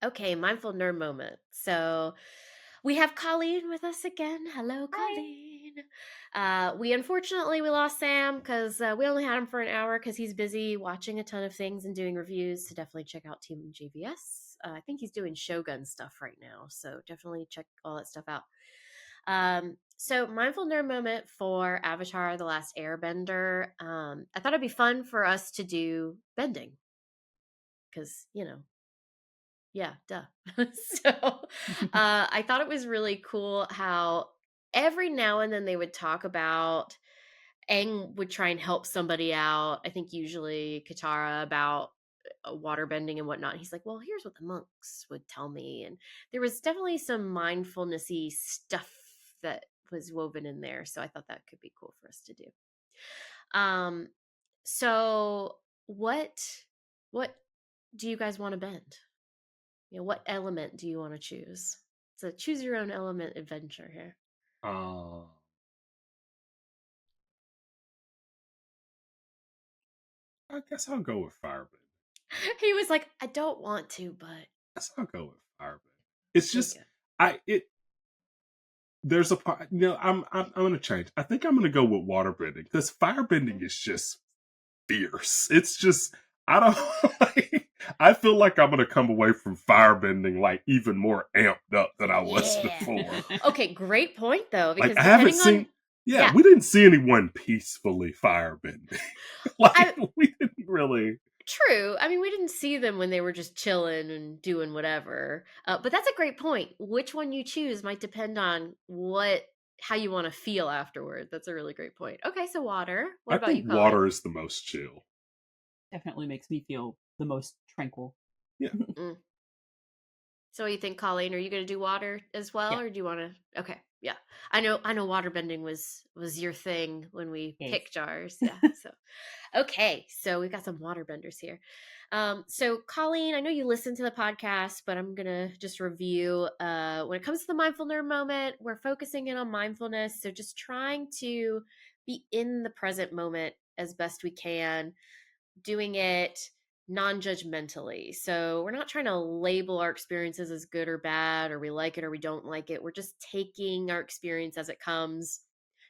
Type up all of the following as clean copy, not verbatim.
Okay, mindful nerd moment. So we have Colleen with us again. Hello, Hi. Colleen. We lost Sam because we only had him for an hour because he's busy watching a ton of things and doing reviews. So definitely check out Team GVS. I think he's doing Shogun stuff right now, so definitely check all that stuff out. So mindful nerd moment for Avatar: The Last Airbender. I thought it'd be fun for us to do bending because yeah, duh. I thought it was really cool how every now and then they would talk about Aang would try and help somebody out. I think usually Katara about water bending and whatnot. He's like, "Well, here's what the monks would tell me," and there was definitely some mindfulnessy stuff that was woven in there. So I thought that could be cool for us to do. Um, so what do you guys want to bend? What element do you want to choose? It's a choose your own element adventure here. Uh, I guess I'll go with Firebend. He was like, I don't want to, but I guess I'll go with Firebend. It's just okay. I it there's a part I'm gonna change. I think I'm gonna go with waterbending because firebending is just fierce. It's just I don't like, I feel like I'm gonna come away from firebending like even more amped up than I was Yeah. before. Okay, great point though, Like because I haven't depending on seen yeah, yeah, we didn't see anyone peacefully firebending. I Like we didn't really. true. I mean, we didn't see them when they were just chilling and doing whatever. But that's a great point. Which one you choose might depend on how you want to feel afterward. That's a really great point. Okay, so water. What I about think you, Colin? water is the most chill. Definitely makes me feel the most tranquil. Yeah. Mm. So what do you think, Colleen? Are you going to do water as well, Yeah. or do you want to? Okay, yeah. I know. Water bending was your thing when we Yes. picked ours. Yeah. So okay, so we've got some water benders here. So Colleen, I know you listen to the podcast, but I'm gonna just review. When it comes to the mindful nerd moment, we're focusing in on mindfulness. So just trying to be in the present moment as best we can, doing it non-judgmentally. So we're not trying to label our experiences as good or bad, or we like it or we don't like it. We're just taking our experience as it comes.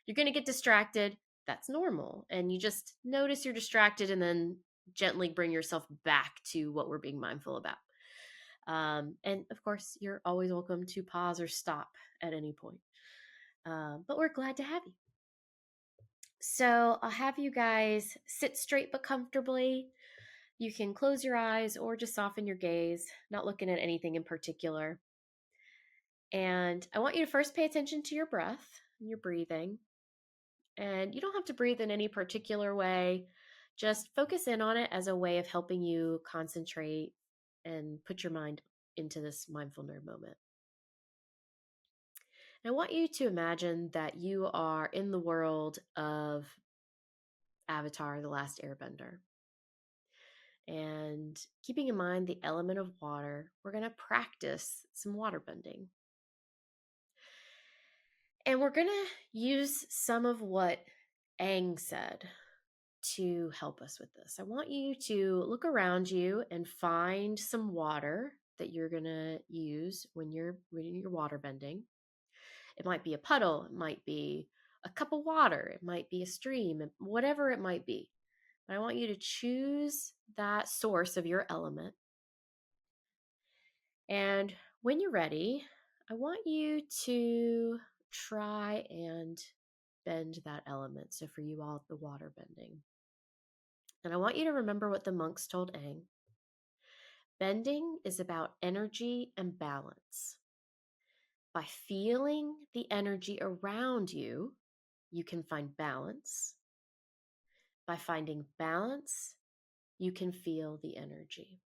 You're going to get distracted. That's normal. And you just notice you're distracted and then gently bring yourself back to what we're being mindful about. And of course, you're always welcome to pause or stop at any point. But we're glad to have you. So I'll have you guys sit straight but comfortably. You can close your eyes or just soften your gaze, not looking at anything in particular. And I want you to first pay attention to your breath and your breathing. And you don't have to breathe in any particular way. Just focus in on it as a way of helping you concentrate and put your mind into this mindful nerd moment. And I want you to imagine that you are in the world of Avatar: The Last Airbender. And keeping in mind the element of water, we're going to practice some water bending. And we're going to use some of what Aang said to help us with this. I want you to look around you and find some water that you're going to use when you're water bending. It might be a puddle, it might be a cup of water, it might be a stream, whatever it might be. But I want you to choose that source of your element. And when you're ready, I want you to try and bend that element. So for you all, the water bending. And I want you to remember what the monks told Aang. Bending is about energy and balance. By feeling the energy around you, you can find balance. By finding balance, you can feel the energy.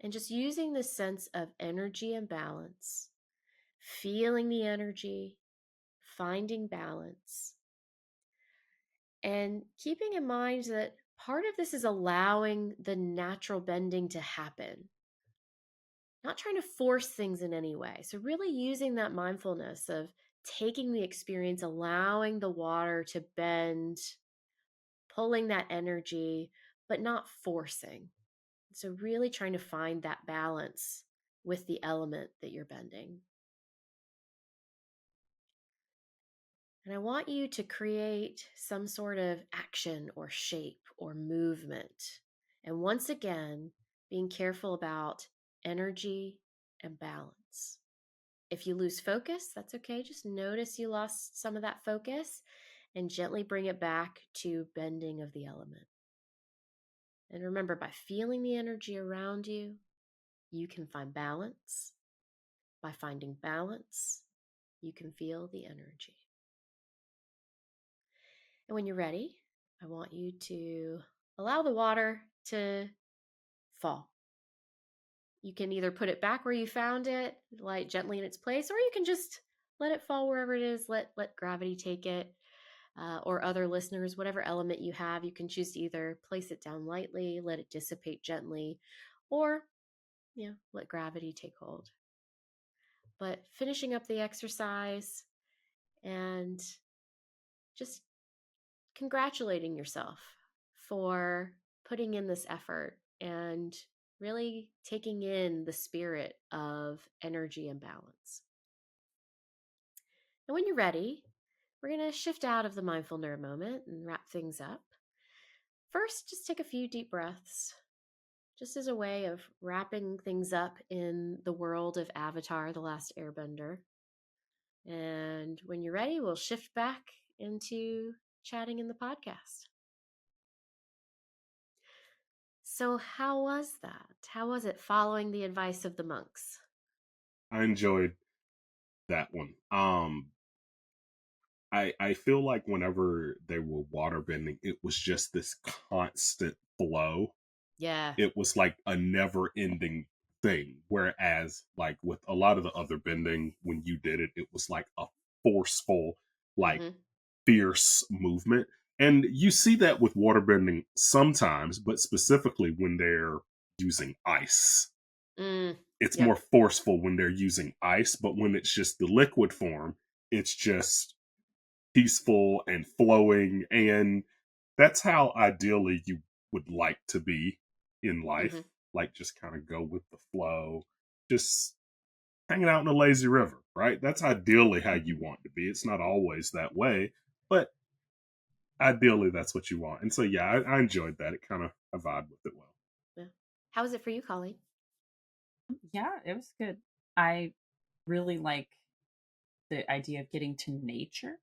And just using the sense of energy and balance, feeling the energy, finding balance, and keeping in mind that part of this is allowing the natural bending to happen, not trying to force things in any way. So, really using that mindfulness of taking the experience, allowing the water to bend, pulling that energy, but not forcing. So, really trying to find that balance with the element that you're bending. And I want you to create some sort of action or shape or movement. And once again, being careful about energy and balance. If you lose focus, that's okay. Just notice you lost some of that focus and gently bring it back to bending of the element. And remember, by feeling the energy around you, you can find balance. By finding balance, you can feel the energy. And when you're ready, I want you to allow the water to fall. You can either put it back where you found it, lie it gently in its place, or you can just let it fall wherever it is. Let gravity take it. Or other listeners, whatever element you have, you can choose to either place it down lightly, let it dissipate gently, or let gravity take hold. But finishing up the exercise and just congratulating yourself for putting in this effort and really taking in the spirit of energy and balance. And when you're ready, we're going to shift out of the mindful nerve moment and wrap things up. First, just take a few deep breaths, just as a way of wrapping things up in the world of Avatar, The Last Airbender. And when you're ready, we'll shift back into chatting in the podcast. So, how was that? How was it following the advice of the monks? I enjoyed that one. I feel like whenever they were waterbending, it was just this constant flow. Yeah. It was like a never ending thing. Whereas, like with a lot of the other bending, when you did it, it was like a forceful, like Mm-hmm. fierce movement. And you see that with waterbending sometimes, but specifically when they're using ice. It's more Yep. forceful when they're using ice, but when it's just the liquid form, it's just peaceful and flowing. And that's how ideally you would like to be in Mm-hmm. life. Like just kind of go with the flow, just hanging out in a lazy river, right? That's ideally how you want to be. It's not always that way, but ideally that's what you want. And so, yeah, I enjoyed that. It kind of, I vibe with it well. Yeah. How was it for you, Colleen? Yeah, it was good. I really like the idea of getting to nature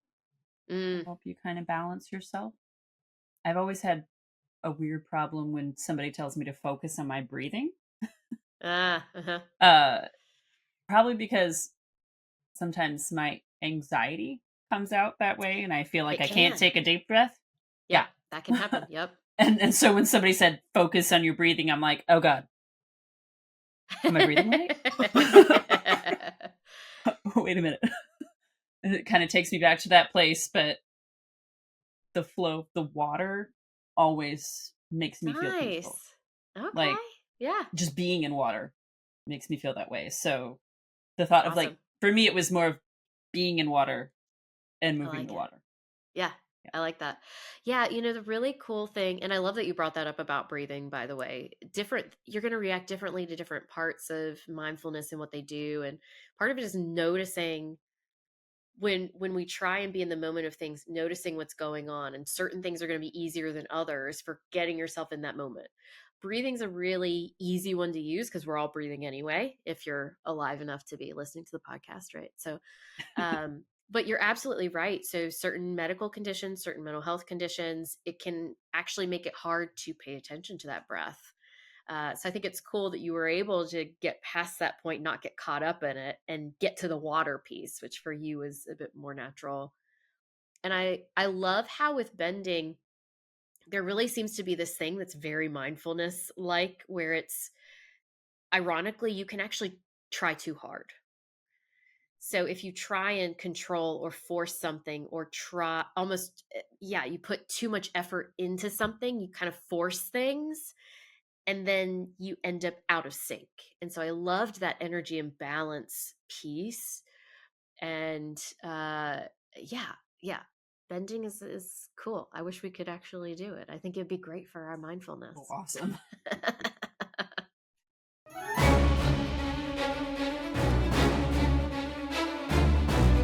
to Mm. help you kind of balance yourself. I've always had a weird problem when somebody tells me to focus on my breathing. Ah. Uh-huh. Uh, Probably because sometimes my anxiety comes out that way and I feel like It I can't can. take a deep breath. Yep. Yeah. That can happen. Yep. And so when somebody said focus on your breathing, I'm like, oh God, am I breathing right? Wait a minute. And it kind of takes me back to that place, but the flow of the water always makes me feel peaceful. Nice. Okay. Like Yeah. just being in water makes me feel that way. So the thought of like, Awesome. for me, it was more of being in water and I moving like the it. water. Yeah. Yeah. I like that. Yeah, the really cool thing, and I love that you brought that up about breathing, by the way. You're going to react differently to different parts of mindfulness and what they do. And part of it is noticing when we try and be in the moment of things, noticing what's going on. And certain things are going to be easier than others for getting yourself in that moment. Breathing's a really easy one to use because we're all breathing anyway, if you're alive enough to be listening to the podcast, right? So but you're absolutely right. So certain medical conditions, certain mental health conditions, it can actually make it hard to pay attention to that breath. So I think it's cool that you were able to get past that point, not get caught up in it, and get to the water piece, which for you is a bit more natural. And I love how with bending, there really seems to be this thing that's very mindfulness like, where it's ironically you can actually try too hard. So if you try and control or force something or try almost, yeah, you put too much effort into something, you kind of force things and then you end up out of sync. And so I loved that energy and balance piece. And yeah, yeah, bending is cool. I wish we could actually do it. I think it'd be great for our Oh, mindfulness. awesome.